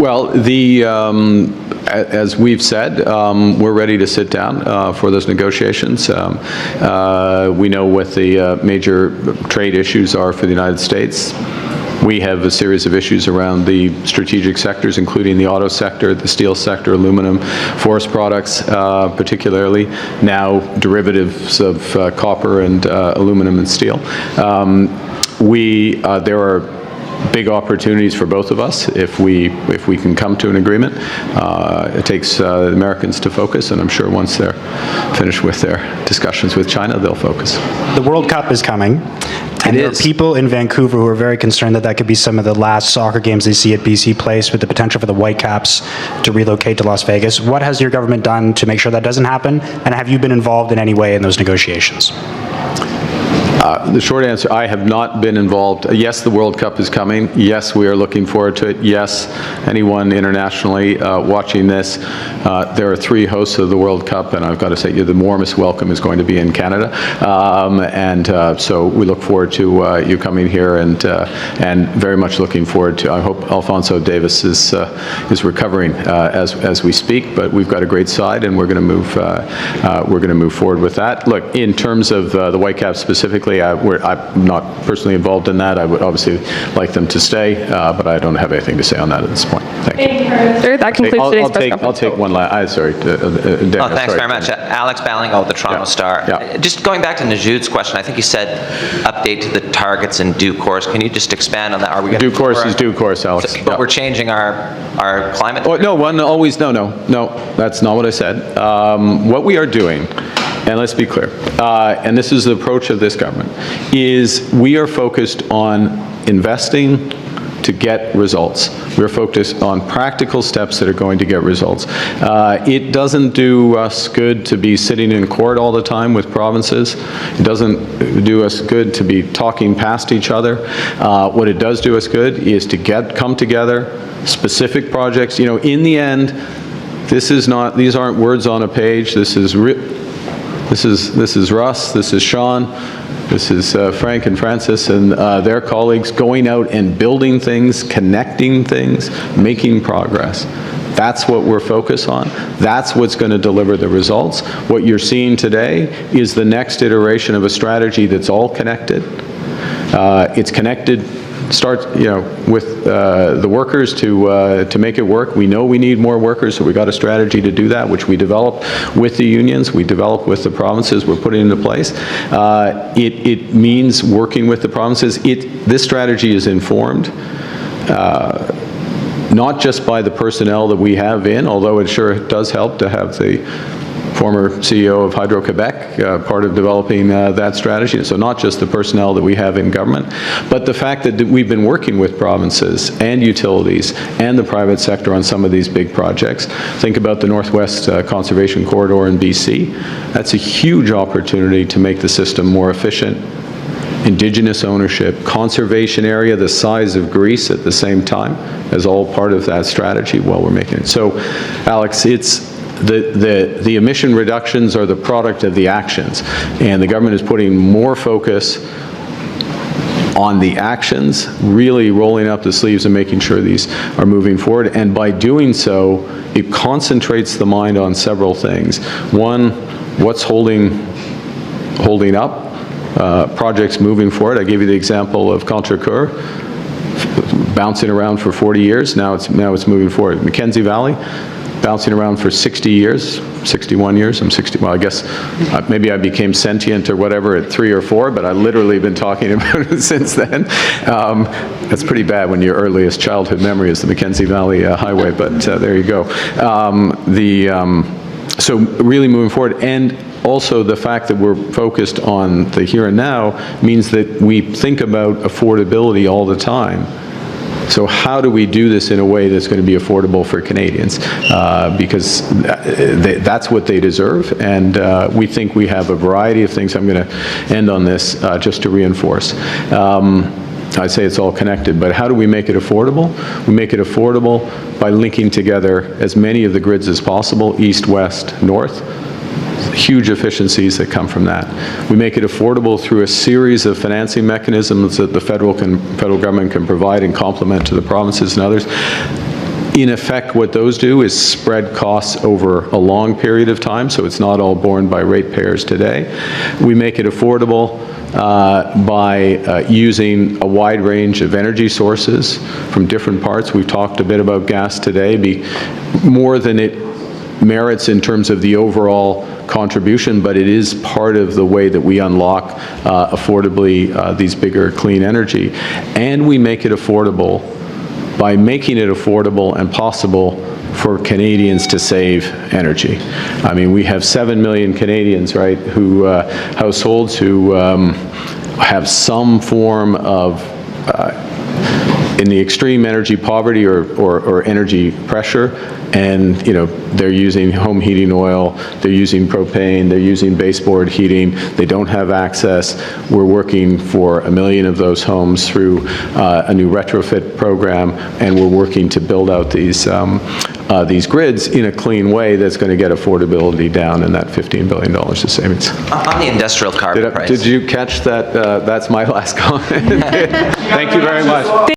Well, as we've said, we're ready to sit down for those negotiations. We know what the major trade issues are for the United States. We have a series of issues around the strategic sectors, including the auto sector, the steel sector, aluminum, forest products, particularly, now derivatives of copper and aluminum and steel. There are big opportunities for both of us if we can come to an agreement. It takes the Americans to focus, and I'm sure once they're finished with their discussions with China, they'll focus. The World Cup is coming. And there are people in Vancouver who are very concerned that that could be some of the last soccer games they see at BC Place, with the potential for the Whitecaps to relocate to Las Vegas. What has your government done to make sure that doesn't happen? And have you been involved in any way in those negotiations? The short answer, I have not been involved. Yes, the World Cup is coming. Yes, we are looking forward to it. Yes, anyone internationally watching this, there are 3 hosts of the World Cup, and I've got to say, the warmest welcome is going to be in Canada. So we look forward to you coming here, and very much looking forward to, I hope Alfonso Davis is recovering as we speak, but we've got a great side, and we're going to move forward with that. Look, in terms of the Whitecaps specifically, I'm not personally involved in that. I would obviously like them to stay, but I don't have anything to say on that at this point. Thank you. Sir, that concludes today's press conference. I'll take one last. Sorry. Thanks very much. Alex Ballingo, the Toronto Star. Yeah. Just going back to Najud's question, I think you said update to the targets in due course. Can you just expand on that? Are we due course is due course, Alex. But we're changing our climate? Oh, no, that's not what I said. What we are doing, and let's be clear, and this is the approach of this government, is we are focused on investing to get results. We're focused on practical steps that are going to get results. It doesn't do us good to be sitting in court all the time with provinces. It doesn't do us good to be talking past each other. What it does do us good is to come together, specific projects. You know, in the end, these aren't words on a page. This is Russ, this is Sean, this is Frank and Francis and their colleagues going out and building things, connecting things, making progress. That's what we're focused on. That's what's going to deliver the results. What you're seeing today is the next iteration of a strategy that's all connected. It's connected with the workers to make it work. We know we need more workers, so we got a strategy to do that, which we developed with the unions, we developed with the provinces, we're putting into place. It means working with the provinces. This strategy is informed not just by the personnel that we have in, although it sure does help to have the former CEO of Hydro-Quebec, part of developing that strategy. So not just the personnel that we have in government, but the fact that we've been working with provinces and utilities and the private sector on some of these big projects. Think about the Northwest Conservation Corridor in BC. That's a huge opportunity to make the system more efficient. Indigenous ownership, conservation area the size of Greece at the same time, as all part of that strategy while we're making it. So, Alex, it's the emission reductions are the product of the actions, and the government is putting more focus on the actions, really rolling up the sleeves and making sure these are moving forward. And by doing so, it concentrates the mind on several things. One, what's holding up projects moving forward. I gave you the example of Contrecoeur, bouncing around for 40 years. Now it's moving forward. Mackenzie Valley, bouncing around for 60 years, 61 years. I'm 60, well, I guess maybe I became sentient or whatever at 3 or 4, but I've literally been talking about it since then. That's pretty bad when your earliest childhood memory is the Mackenzie Valley Highway, but there you go. So really moving forward, and also the fact that we're focused on the here and now means that we think about affordability all the time. So how do we do this in a way that's going to be affordable for Canadians? Because that's what they deserve, and we think we have a variety of things. I'm going to end on this just to reinforce. I say it's all connected, but how do we make it affordable? We make it affordable by linking together as many of the grids as possible, east, west, north. Huge efficiencies that come from that. We make it affordable through a series of financing mechanisms that the federal government can provide and complement to the provinces and others. In effect, what those do is spread costs over a long period of time, so it's not all borne by ratepayers today. We make it affordable by using a wide range of energy sources from different parts. We've talked a bit about gas today, more than it merits in terms of the overall contribution, but it is part of the way that we unlock affordably these bigger clean energy. And we make it affordable by making it affordable and possible for Canadians to save energy. I mean, we have 7 million Canadians, right, who, households who have some form of, in the extreme energy poverty or energy pressure, and they're using home heating oil, they're using propane, they're using baseboard heating, they don't have access. We're working for 1 million of those homes through a new retrofit program, and we're working to build out these grids in a clean way that's going to get affordability down and that $15 billion of savings. On the industrial carbon price. Did you catch that? That's my last comment. Thank you very much.